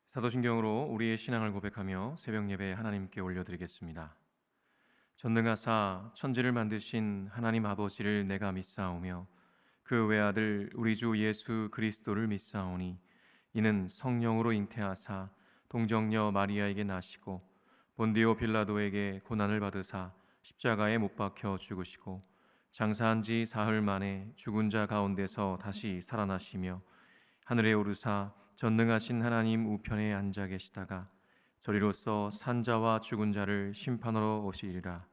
사도신경으로 우리의 신앙을 고백하며 새벽 예배 하나님께 올려드리겠습니다. 전능하사 천지를 만드신 하나님 아버지를 내가 믿사오며 그 외아들 우리 주 예수 그리스도를 믿사오니 이는 성령으로 잉태하사 동정녀 마리아에게 나시고 본디오 빌라도에게 고난을 받으사 십자가에 못 박혀 죽으시고 장사한 지 사흘 만에 죽은 자 가운데서 다시 살아나시며 하늘에 오르사 전능하신 하나님 우편에 앉아 계시다가 저리로서 산자와 죽은 자를 심판하러 오시리라.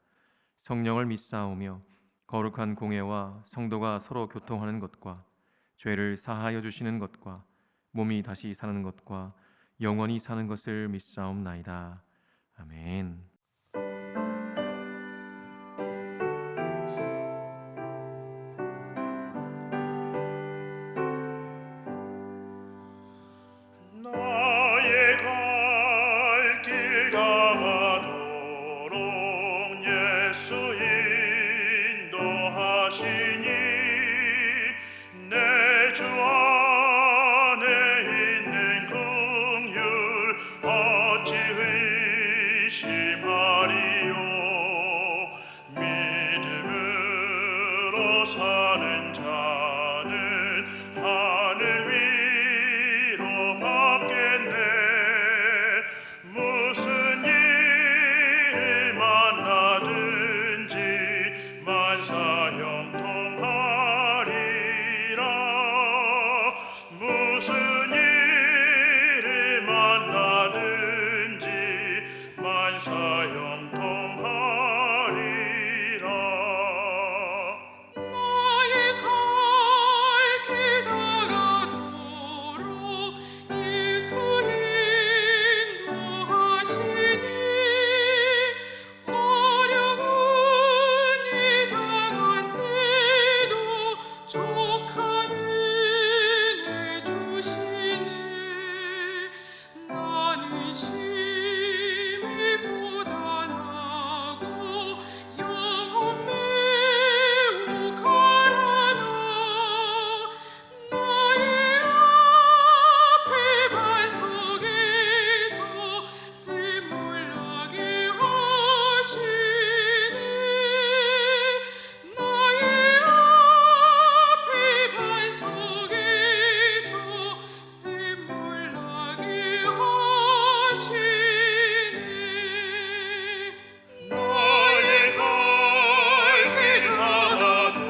성령을 믿사오며 거룩한 공회와 성도가 서로 교통하는 것과 죄를 사하여 주시는 것과 몸이 다시 사는 것과 영원히 사는 것을 믿사옵나이다. 아멘. 나의 갈 길 다가도록 예수 인도하시니 내 주 안에 있는 긍휼 어찌 의심하리요. 믿음으로 사는 자는 하늘 위로 받겠네. 무슨 일을 만나든지 만사형통하리라. 무슨 일을 만나든지 만사형통하리라. 나의 갈 길 다가도록 예수 인도하시니 어려운 일 당한 때도 족한 은혜 주시니 나는 심히 고단하고 영혼 매우 가라나. 나의 앞에 반석에서 샘물나게 하시니 나의 앞에 반석에서 샘물나게 하시니 나의 갈 길 다가도록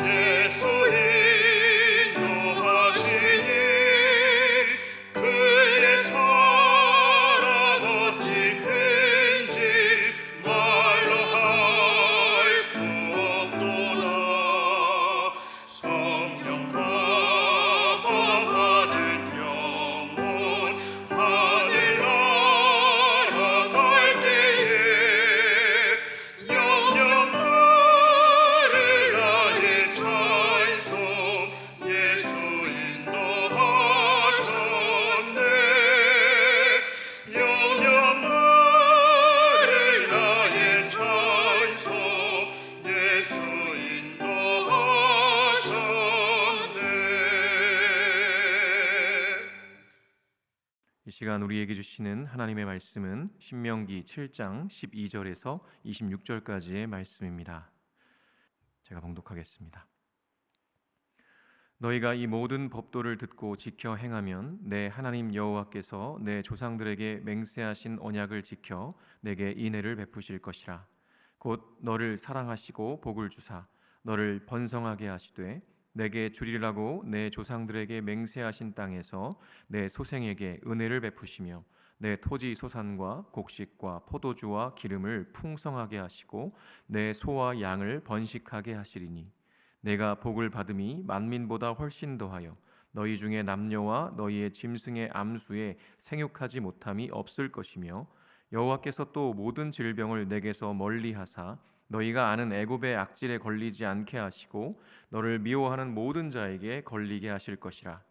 예수 인도하시니 그의 사랑 어찌 큰지 말로 할 수 없도다. 성령 감화받은 영혼 하늘 날아갈 때에 영영 들을 나의 찬송 예수 인도하셨네. 영영 들을 나의 찬송 예수 인도하셨네. 이 시간 우리에게 주시는 하나님의 말씀은 신명기 7장 12절에서 26절까지의 말씀입니다. 제가 봉독하겠습니다. 너희가 이 모든 법도를 듣고 지켜 행하면 내 하나님 여호와께서 내 조상들에게 맹세하신 언약을 지켜 내게 인애를 베푸실 것이라. 곧 너를 사랑하시고 복을 주사 너를 번성하게 하시되 내게 주리라고 내 조상들에게 맹세하신 땅에서 내 소생에게 은혜를 베푸시며 내 토지 소산과 곡식과 포도주와 기름을 풍성하게 하시고 내 소와 양을 번식하게 하시리니 내가 복을 받음이 만민보다 훨씬 더하여 너희 중에 남녀와 너희의 짐승의 암수에 생육하지 못함이 없을 것이며 여호와께서 또 모든 질병을 내게서 멀리하사 너희가 아는 애굽의 악질에 걸리지 않게 하시고 너를 미워하는 모든 자에게 걸리게 하실 것이라.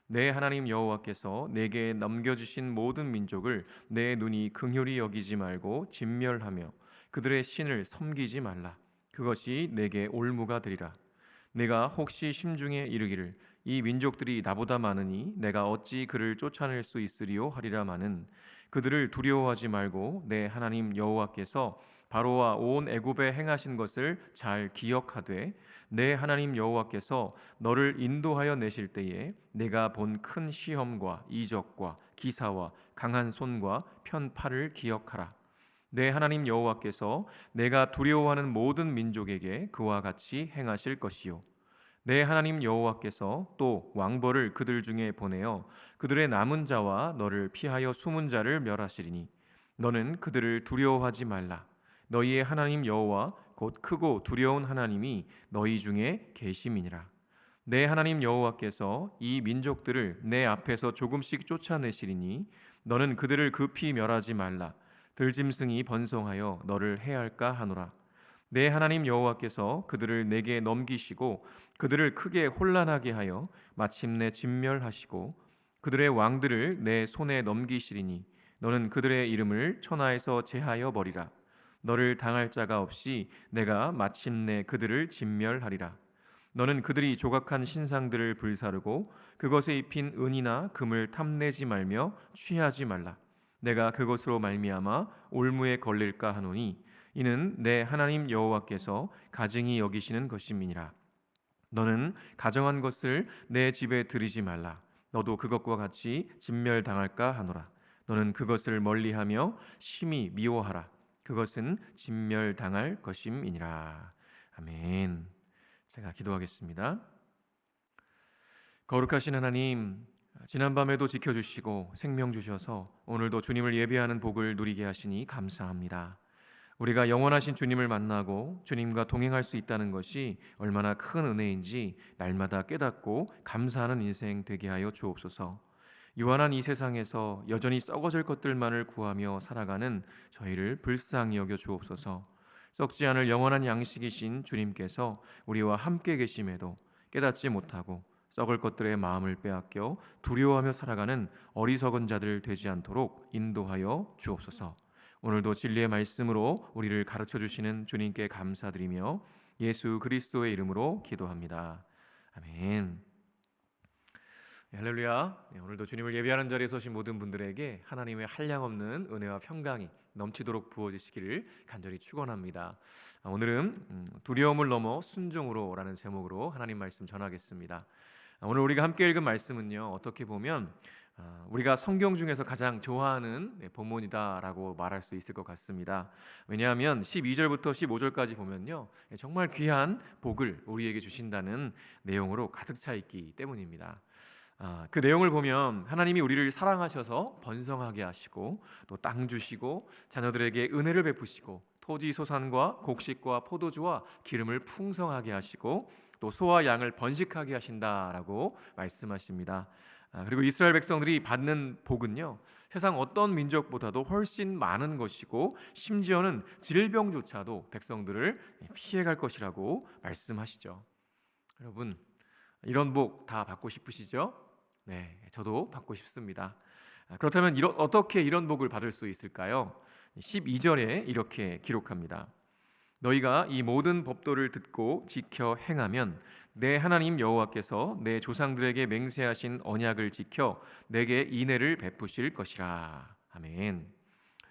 내 하나님 여호와께서 내게 넘겨주신 모든 민족을 내 눈이 긍휼히 여기지 말고 진멸하며 그들의 신을 섬기지 말라. 그것이 내게 올무가 되리라. 내가 혹시 심중에 이르기를 이 민족들이 나보다 많으니 내가 어찌 그를 쫓아낼 수 있으리요 하리라마는 그들을 두려워하지 말고 내 하나님 여호와께서 바로와 온 애굽에 행하신 것을 잘 기억하되 내 하나님 여호와께서 너를 인도하여 내실 때에 내가 본 큰 시험과 이적과 기사와 강한 손과 편팔을 기억하라. 내 하나님 여호와께서 내가 두려워하는 모든 민족에게 그와 같이 행하실 것이요 내 하나님 여호와께서 또 왕벌을 그들 중에 보내어 그들의 남은 자와 너를 피하여 숨은 자를 멸하시리니 너는 그들을 두려워하지 말라. 너희의 하나님 여호와 곧 크고 두려운 하나님이 너희 중에 계심이니라. 내 하나님 여호와께서 이 민족들을 내 앞에서 조금씩 쫓아내시리니 너는 그들을 급히 멸하지 말라. 들짐승이 번성하여 너를 해할까 하노라. 내 하나님 여호와께서 그들을 내게 넘기시고 그들을 크게 혼란하게 하여 마침내 진멸하시고 그들의 왕들을 내 손에 넘기시리니 너는 그들의 이름을 천하에서 제하여 버리라. 너를 당할 자가 없이 내가 마침내 그들을 진멸하리라. 너는 그들이 조각한 신상들을 불사르고 그것에 입힌 은이나 금을 탐내지 말며 취하지 말라. 내가 그것으로 말미암아 올무에 걸릴까 하노니 이는 내 하나님 여호와께서 가증히 여기시는 것임이니라. 너는 가정한 것을 내 집에 들이지 말라. 너도 그것과 같이 진멸당할까 하노라. 너는 그것을 멀리하며 심히 미워하라. 그것은 진멸당할 것임이니라. 아멘. 제가 기도하겠습니다. 거룩하신 하나님, 지난밤에도 지켜주시고 생명 주셔서 오늘도 주님을 예배하는 복을 누리게 하시니 감사합니다. 우리가 영원하신 주님을 만나고 주님과 동행할 수 있다는 것이 얼마나 큰 은혜인지 날마다 깨닫고 감사하는 인생 되게 하여 주옵소서. 유한한 이 세상에서 여전히 썩어질 것들만을 구하며 살아가는 저희를 불쌍히 여겨 주옵소서. 썩지 않을 영원한 양식이신 주님께서 우리와 함께 계심에도 깨닫지 못하고 썩을 것들의 마음을 빼앗겨 두려워하며 살아가는 어리석은 자들 되지 않도록 인도하여 주옵소서. 오늘도 진리의 말씀으로 우리를 가르쳐 주시는 주님께 감사드리며 예수 그리스도의 이름으로 기도합니다. 아멘. 할렐루야. 오늘도 주님을 예배하는 자리에 서신 모든 분들에게 하나님의 한량없는 은혜와 평강이 넘치도록 부어지시기를 간절히 축원합니다. 오늘은 두려움을 넘어 순종으로라는 제목으로 하나님 말씀 전하겠습니다. 오늘 우리가 함께 읽은 말씀은요, 어떻게 보면 우리가 성경 중에서 가장 좋아하는 본문이다라고 말할 수 있을 것 같습니다. 왜냐하면 12절부터 15절까지 보면요, 정말 귀한 복을 우리에게 주신다는 내용으로 가득 차 있기 때문입니다. 그 내용을 보면 하나님이 우리를 사랑하셔서 번성하게 하시고 또 땅 주시고 자녀들에게 은혜를 베푸시고 토지 소산과 곡식과 포도주와 기름을 풍성하게 하시고 또 소와 양을 번식하게 하신다라고 말씀하십니다. 그리고 이스라엘 백성들이 받는 복은요, 세상 어떤 민족보다도 훨씬 많은 것이고 심지어는 질병조차도 백성들을 피해갈 것이라고 말씀하시죠. 여러분, 이런 복 다 받고 싶으시죠? 네, 저도 받고 싶습니다. 그렇다면 어떻게 이런 복을 받을 수 있을까요? 12절에 이렇게 기록합니다. 너희가 이 모든 법도를 듣고 지켜 행하면 내 하나님 여호와께서 내 조상들에게 맹세하신 언약을 지켜 내게 인애를 베푸실 것이라. 아멘.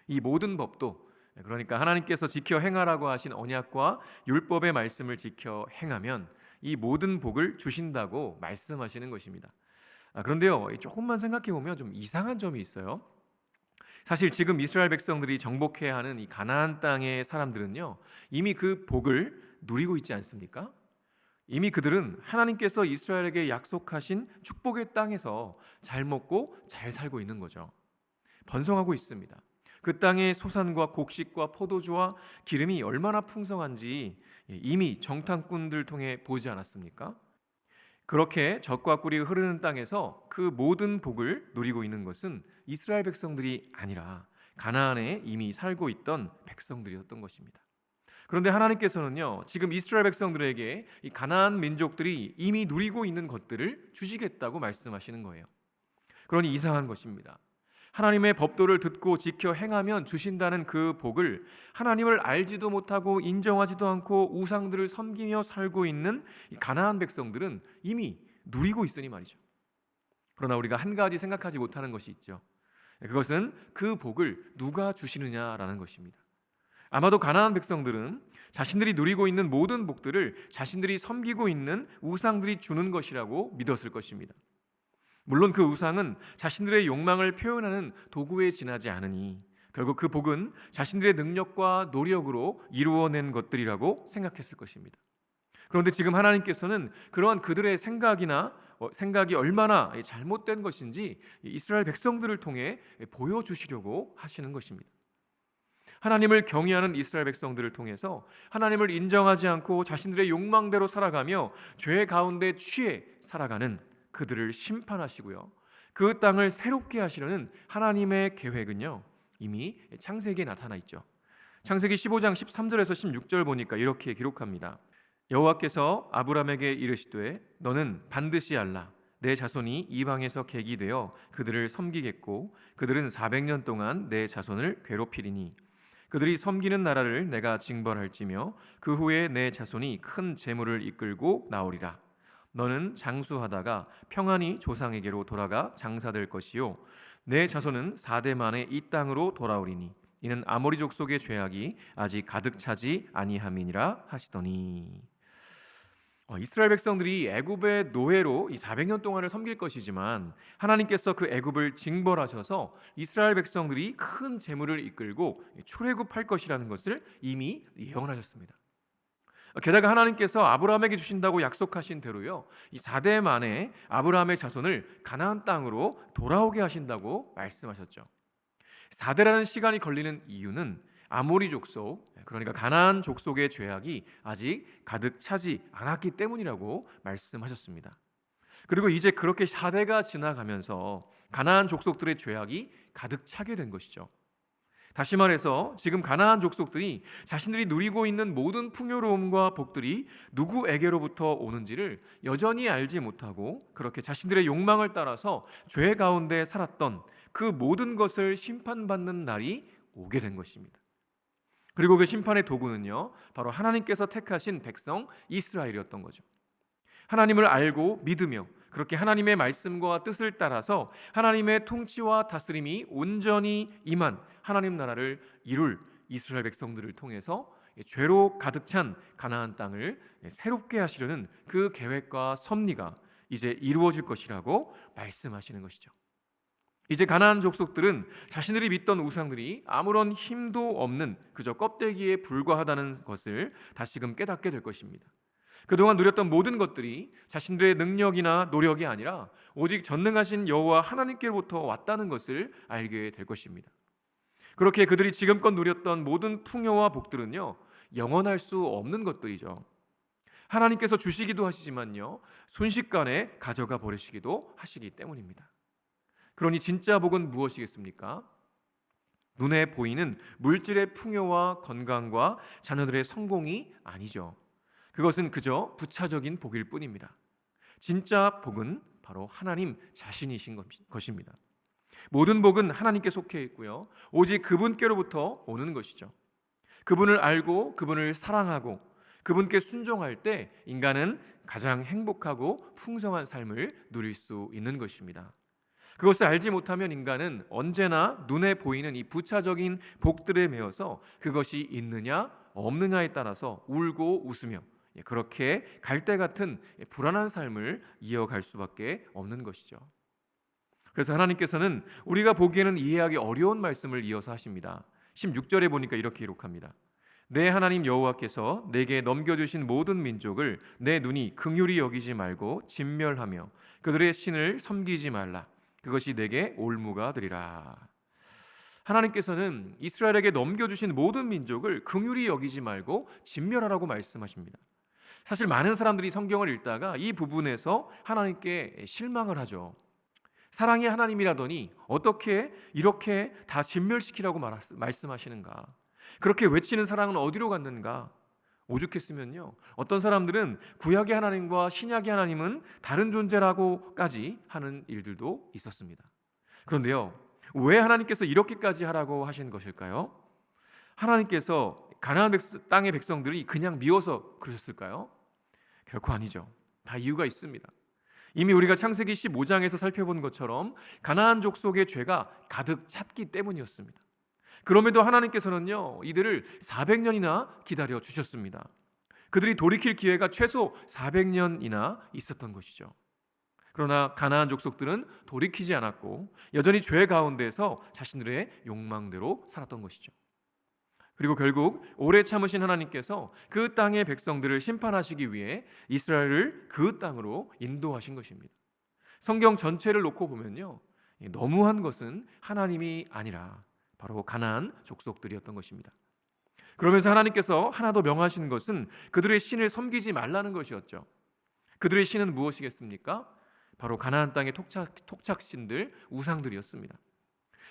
이 모든 법도, 그러니까 하나님께서 지켜 행하라고 하신 언약과 율법의 말씀을 지켜 행하면 이 모든 복을 주신다고 말씀하시는 것입니다. 그런데요, 조금만 생각해 보면 좀 이상한 점이 있어요. 사실 지금 이스라엘 백성들이 정복해야 하는 이 가나안 땅의 사람들은요, 이미 그 복을 누리고 있지 않습니까? 이미 그들은 하나님께서 이스라엘에게 약속하신 축복의 땅에서 잘 먹고 잘 살고 있는 거죠. 번성하고 있습니다. 그 땅의 소산과 곡식과 포도주와 기름이 얼마나 풍성한지 이미 정탐꾼들 통해 보지 않았습니까? 그렇게 젖과 꿀이 흐르는 땅에서 그 모든 복을 누리고 있는 것은 이스라엘 백성들이 아니라 가나안에 이미 살고 있던 백성들이었던 것입니다. 그런데 하나님께서는요, 지금 이스라엘 백성들에게 이 가나안 민족들이 이미 누리고 있는 것들을 주시겠다고 말씀하시는 거예요. 그러니 이상한 것입니다. 하나님의 법도를 듣고 지켜 행하면 주신다는 그 복을 하나님을 알지도 못하고 인정하지도 않고 우상들을 섬기며 살고 있는 이 가나안 백성들은 이미 누리고 있으니 말이죠. 그러나 우리가 한 가지 생각하지 못하는 것이 있죠. 그것은 그 복을 누가 주시느냐라는 것입니다. 아마도 가나안 백성들은 자신들이 누리고 있는 모든 복들을 자신들이 섬기고 있는 우상들이 주는 것이라고 믿었을 것입니다. 물론 그 우상은 자신들의 욕망을 표현하는 도구에 지나지 않으니 결국 그 복은 자신들의 능력과 노력으로 이루어낸 것들이라고 생각했을 것입니다. 그런데 지금 하나님께서는 그러한 그들의 생각이 얼마나 잘못된 것인지 이스라엘 백성들을 통해 보여주시려고 하시는 것입니다. 하나님을 경외하는 이스라엘 백성들을 통해서 하나님을 인정하지 않고 자신들의 욕망대로 살아가며 죄 가운데 취해 살아가는 그들을 심판하시고요, 그 땅을 새롭게 하시려는 하나님의 계획은요 이미 창세기에 나타나 있죠. 창세기 15장 13절에서 16절 보니까 이렇게 기록합니다. 여호와께서 아브라함에게 이르시되 너는 반드시 알라. 내 자손이 이방에서 객이 되어 그들을 섬기겠고 그들은 400년 동안 내 자손을 괴롭히리니 그들이 섬기는 나라를 내가 징벌할지며 그 후에 내 자손이 큰 재물을 이끌고 나오리라. 너는 장수하다가 평안히 조상에게로 돌아가 장사될 것이요 내 자손은 4대 만에 이 땅으로 돌아오리니 이는 아모리 족속의 죄악이 아직 가득 차지 아니함이니라 하시더니, 이스라엘 백성들이 애굽의 노예로 이 400년 동안을 섬길 것이지만 하나님께서 그 애굽을 징벌하셔서 이스라엘 백성들이 큰 재물을 이끌고 출애굽할 것이라는 것을 이미 예언하셨습니다. 게다가 하나님께서 아브라함에게 주신다고 약속하신 대로요, 이 4대 만에 아브라함의 자손을 가나안 땅으로 돌아오게 하신다고 말씀하셨죠. 4대라는 시간이 걸리는 이유는 아모리 족속, 그러니까 가나안 족속의 죄악이 아직 가득 차지 않았기 때문이라고 말씀하셨습니다. 그리고 이제 그렇게 4대가 지나가면서 가나안 족속들의 죄악이 가득 차게 된 것이죠. 다시 말해서 지금 가나안 족속들이 자신들이 누리고 있는 모든 풍요로움과 복들이 누구에게로부터 오는지를 여전히 알지 못하고 그렇게 자신들의 욕망을 따라서 죄 가운데 살았던 그 모든 것을 심판받는 날이 오게 된 것입니다. 그리고 그 심판의 도구는요, 바로 하나님께서 택하신 백성 이스라엘이었던 거죠. 하나님을 알고 믿으며 그렇게 하나님의 말씀과 뜻을 따라서 하나님의 통치와 다스림이 온전히 임한 하나님 나라를 이룰 이스라엘 백성들을 통해서 죄로 가득 찬 가나안 땅을 새롭게 하시려는 그 계획과 섭리가 이제 이루어질 것이라고 말씀하시는 것이죠. 이제 가나안 족속들은 자신들이 믿던 우상들이 아무런 힘도 없는 그저 껍데기에 불과하다는 것을 다시금 깨닫게 될 것입니다. 그동안 누렸던 모든 것들이 자신들의 능력이나 노력이 아니라 오직 전능하신 여호와 하나님께로부터 왔다는 것을 알게 될 것입니다. 그렇게 그들이 지금껏 누렸던 모든 풍요와 복들은요, 영원할 수 없는 것들이죠. 하나님께서 주시기도 하시지만요, 순식간에 가져가 버리시기도 하시기 때문입니다. 그러니 진짜 복은 무엇이겠습니까? 눈에 보이는 물질의 풍요와 건강과 자녀들의 성공이 아니죠. 그것은 그저 부차적인 복일 뿐입니다. 진짜 복은 바로 하나님 자신이신 것입니다. 모든 복은 하나님께 속해 있고요, 오직 그분께로부터 오는 것이죠. 그분을 알고 그분을 사랑하고 그분께 순종할 때 인간은 가장 행복하고 풍성한 삶을 누릴 수 있는 것입니다. 그것을 알지 못하면 인간은 언제나 눈에 보이는 이 부차적인 복들에 매여서 그것이 있느냐 없느냐에 따라서 울고 웃으며 그렇게 갈대 같은 불안한 삶을 이어갈 수밖에 없는 것이죠. 그래서 하나님께서는 우리가 보기에는 이해하기 어려운 말씀을 이어서 하십니다. 16절에 보니까 이렇게 기록합니다. 내 하나님 여호와께서 내게 넘겨주신 모든 민족을 내 눈이 긍휼히 여기지 말고 진멸하며 그들의 신을 섬기지 말라. 그것이 내게 올무가 되리라. 하나님께서는 이스라엘에게 넘겨주신 모든 민족을 긍휼히 여기지 말고 진멸하라고 말씀하십니다. 사실 많은 사람들이 성경을 읽다가 이 부분에서 하나님께 실망을 하죠. 사랑의 하나님이라더니 어떻게 이렇게 다 진멸시키라고 말씀하시는가? 그렇게 외치는 사랑은 어디로 갔는가? 오죽했으면요, 어떤 사람들은 구약의 하나님과 신약의 하나님은 다른 존재라고까지 하는 일들도 있었습니다. 그런데요, 왜 하나님께서 이렇게까지 하라고 하신 것일까요? 하나님께서 가나안 땅의 백성들이 그냥 미워서 그러셨을까요? 결코 아니죠. 다 이유가 있습니다. 이미 우리가 창세기 15장에서 살펴본 것처럼 가나안 족속의 죄가 가득 찼기 때문이었습니다. 그럼에도 하나님께서는요, 이들을 400년이나 기다려 주셨습니다. 그들이 돌이킬 기회가 최소 400년이나 있었던 것이죠. 그러나 가나안 족속들은 돌이키지 않았고 여전히 죄 가운데서 자신들의 욕망대로 살았던 것이죠. 그리고 결국 오래 참으신 하나님께서 그 땅의 백성들을 심판하시기 위해 이스라엘을 그 땅으로 인도하신 것입니다. 성경 전체를 놓고 보면요, 너무한 것은 하나님이 아니라 바로 가나안 족속들이었던 것입니다. 그러면서 하나님께서 하나 더 명하신 것은 그들의 신을 섬기지 말라는 것이었죠. 그들의 신은 무엇이겠습니까? 바로 가나안 땅의 톡착신들, 우상들이었습니다.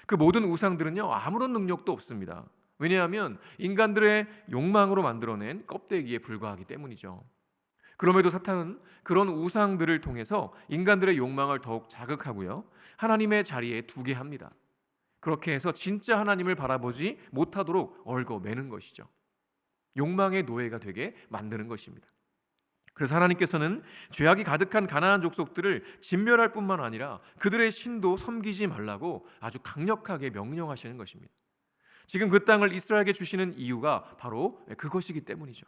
그 모든 우상들은요, 아무런 능력도 없습니다. 왜냐하면 인간들의 욕망으로 만들어낸 껍데기에 불과하기 때문이죠. 그럼에도 사탄은 그런 우상들을 통해서 인간들의 욕망을 더욱 자극하고요, 하나님의 자리에 두게 합니다. 그렇게 해서 진짜 하나님을 바라보지 못하도록 얽어매는 것이죠. 욕망의 노예가 되게 만드는 것입니다. 그래서 하나님께서는 죄악이 가득한 가나안 족속들을 진멸할 뿐만 아니라 그들의 신도 섬기지 말라고 아주 강력하게 명령하시는 것입니다. 지금 그 땅을 이스라엘에게 주시는 이유가 바로 그것이기 때문이죠.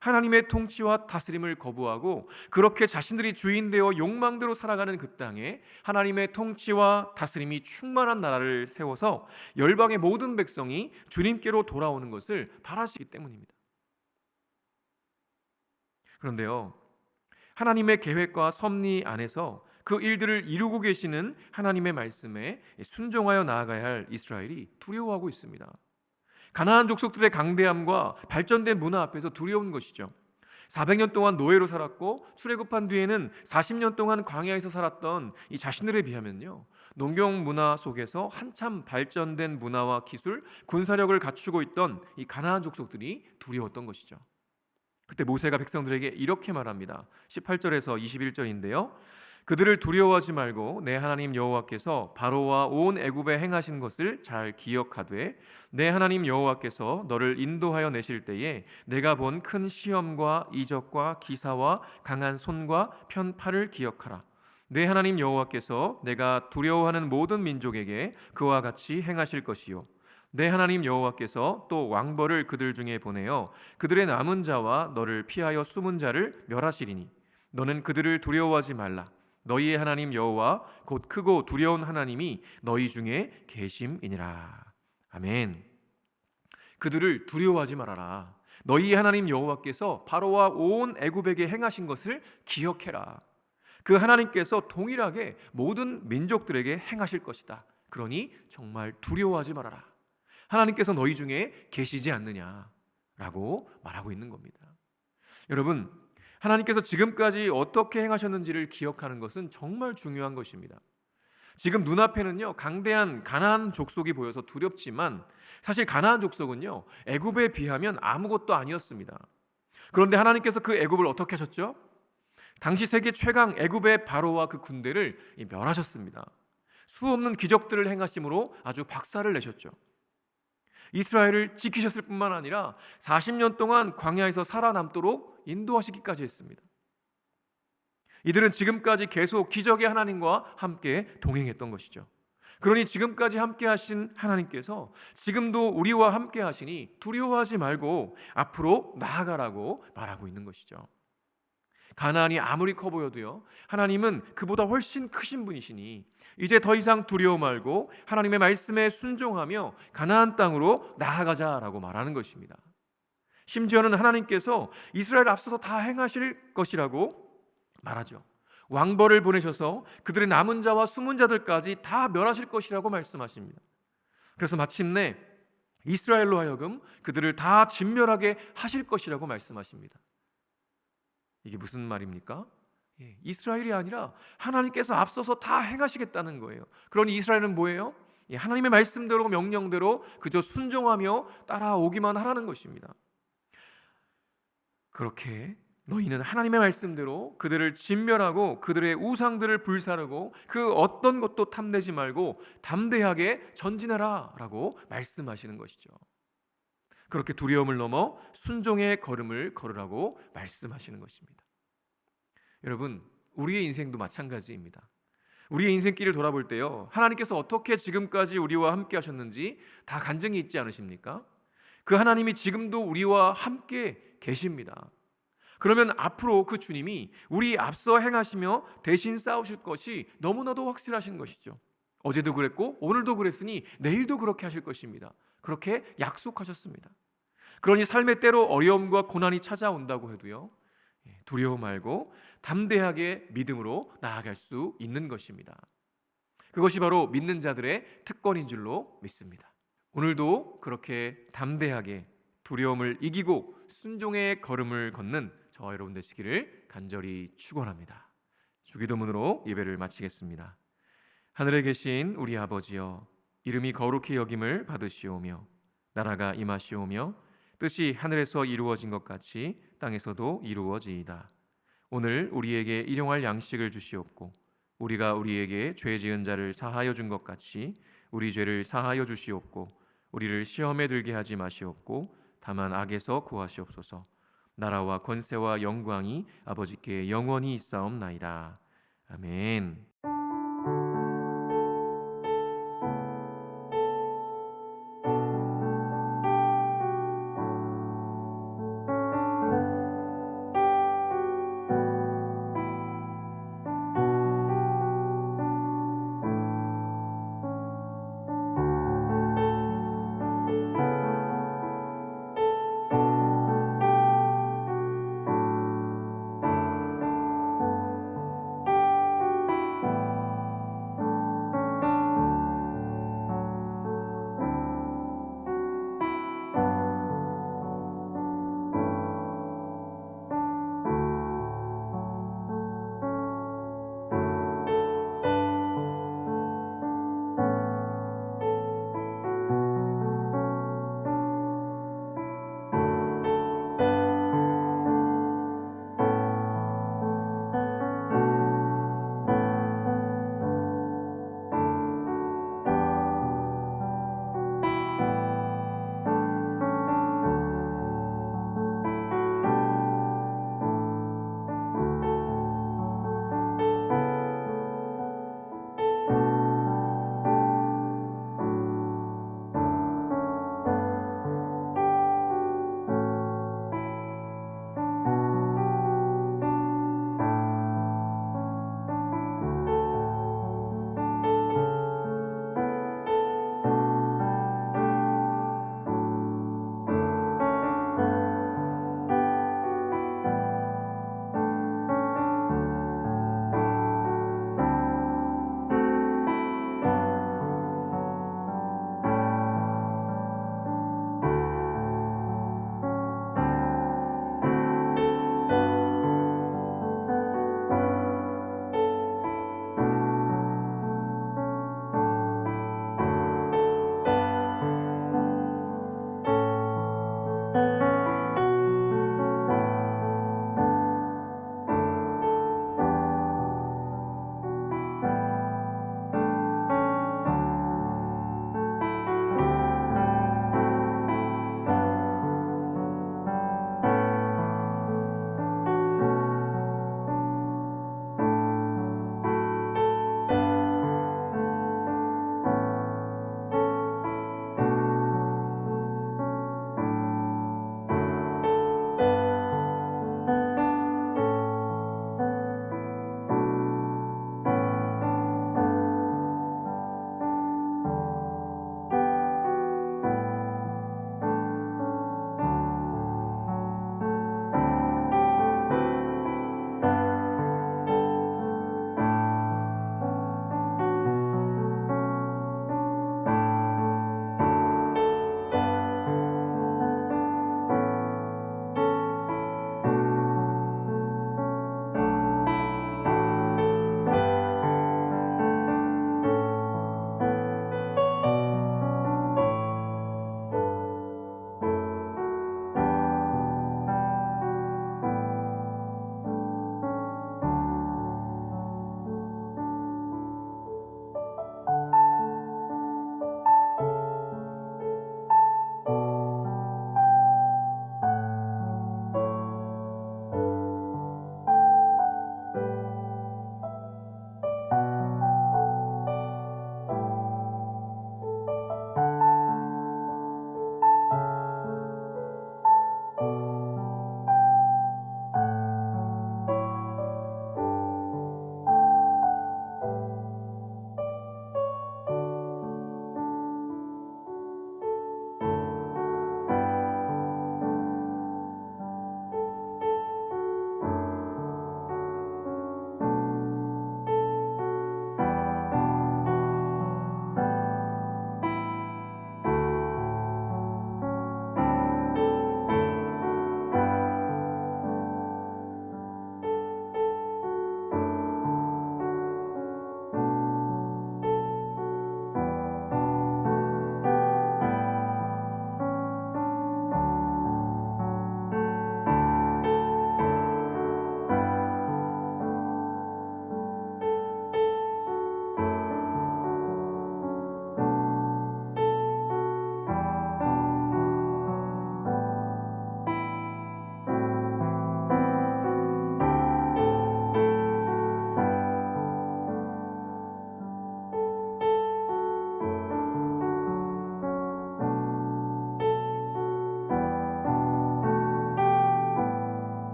하나님의 통치와 다스림을 거부하고 그렇게 자신들이 주인되어 욕망대로 살아가는 그 땅에 하나님의 통치와 다스림이 충만한 나라를 세워서 열방의 모든 백성이 주님께로 돌아오는 것을 바라시기 때문입니다. 그런데요, 하나님의 계획과 섭리 안에서 그 일들을 이루고 계시는 하나님의 말씀에 순종하여 나아가야 할 이스라엘이 두려워하고 있습니다. 가나안 족속들의 강대함과 발전된 문화 앞에서 두려운 것이죠. 400년 동안 노예로 살았고 출애굽한 뒤에는 40년 동안 광야에서 살았던 이 자신들에 비하면요, 농경 문화 속에서 한참 발전된 문화와 기술, 군사력을 갖추고 있던 이 가나안 족속들이 두려웠던 것이죠. 그때 모세가 백성들에게 이렇게 말합니다. 18절에서 21절인데요. 그들을 두려워하지 말고 내 하나님 여호와께서 바로와 온 애굽에 행하신 것을 잘 기억하되 내 하나님 여호와께서 너를 인도하여 내실 때에 내가 본 큰 시험과 이적과 기사와 강한 손과 편팔을 기억하라. 내 하나님 여호와께서 내가 두려워하는 모든 민족에게 그와 같이 행하실 것이요 내 하나님 여호와께서 또 왕벌을 그들 중에 보내어 그들의 남은 자와 너를 피하여 숨은 자를 멸하시리니 너는 그들을 두려워하지 말라. 너희의 하나님 여호와 곧 크고 두려운 하나님이 너희 중에 계심이니라. 아멘. 그들을 두려워하지 말아라. 너희의 하나님 여호와께서 바로와 온 애굽에게 행하신 것을 기억해라. 그 하나님께서 동일하게 모든 민족들에게 행하실 것이다. 그러니 정말 두려워하지 말아라. 하나님께서 너희 중에 계시지 않느냐라고 말하고 있는 겁니다. 여러분, 하나님께서 지금까지 어떻게 행하셨는지를 기억하는 것은 정말 중요한 것입니다. 지금 눈앞에는요, 강대한 가나안 족속이 보여서 두렵지만 사실 가나안 족속은요, 애굽에 비하면 아무것도 아니었습니다. 그런데 하나님께서 그 애굽을 어떻게 하셨죠? 당시 세계 최강 애굽의 바로와 그 군대를 멸하셨습니다. 수없는 기적들을 행하심으로 아주 박살을 내셨죠. 이스라엘을 지키셨을 뿐만 아니라 40년 동안 광야에서 살아남도록 인도하시기까지 했습니다. 이들은 지금까지 계속 기적의 하나님과 함께 동행했던 것이죠. 그러니 지금까지 함께 하신 하나님께서 지금도 우리와 함께 하시니 두려워하지 말고 앞으로 나아가라고 말하고 있는 것이죠. 가나안이 아무리 커 보여도요, 하나님은 그보다 훨씬 크신 분이시니 이제 더 이상 두려워 말고 하나님의 말씀에 순종하며 가나안 땅으로 나아가자라고 말하는 것입니다. 심지어는 하나님께서 이스라엘 앞서서 다 행하실 것이라고 말하죠. 왕벌을 보내셔서 그들의 남은 자와 숨은 자들까지 다 멸하실 것이라고 말씀하십니다. 그래서 마침내 이스라엘로 하여금 그들을 다 진멸하게 하실 것이라고 말씀하십니다. 이게 무슨 말입니까? 이스라엘이 아니라 하나님께서 앞서서 다 행하시겠다는 거예요. 그러니 이스라엘은 뭐예요? 하나님의 말씀대로 명령대로 그저 순종하며 따라오기만 하라는 것입니다. 그렇게 너희는 하나님의 말씀대로 그들을 진멸하고 그들의 우상들을 불사르고 그 어떤 것도 탐내지 말고 담대하게 전진하라 라고 말씀하시는 것이죠. 그렇게 두려움을 넘어 순종의 걸음을 걸으라고 말씀하시는 것입니다. 여러분, 우리의 인생도 마찬가지입니다. 우리의 인생길을 돌아볼 때요, 하나님께서 어떻게 지금까지 우리와 함께 하셨는지 다 간증이 있지 않으십니까? 그 하나님이 지금도 우리와 함께 계십니다. 그러면 앞으로 그 주님이 우리 앞서 행하시며 대신 싸우실 것이 너무나도 확실하신 것이죠. 어제도 그랬고 오늘도 그랬으니 내일도 그렇게 하실 것입니다. 그렇게 약속하셨습니다. 그러니 삶의 때로 어려움과 고난이 찾아온다고 해도요, 두려워 말고 담대하게 믿음으로 나아갈 수 있는 것입니다. 그것이 바로 믿는 자들의 특권인 줄로 믿습니다. 오늘도 그렇게 담대하게 두려움을 이기고 순종의 걸음을 걷는 저와 여러분 되시기를 간절히 축원합니다. 주기도문으로 예배를 마치겠습니다. 하늘에 계신 우리 아버지여, 이름이 거룩히 여김을 받으시오며 나라가 임하시오며 뜻이 하늘에서 이루어진 것 같이 땅에서도 이루어지이다. 오늘 우리에게 일용할 양식을 주시옵고 우리가 우리에게 죄 지은 자를 사하여 준 것 같이 우리 죄를 사하여 주시옵고 우리를 시험에 들게 하지 마시옵고 다만 악에서 구하시옵소서. 나라와 권세와 영광이 아버지께 영원히 있사옵나이다. 아멘.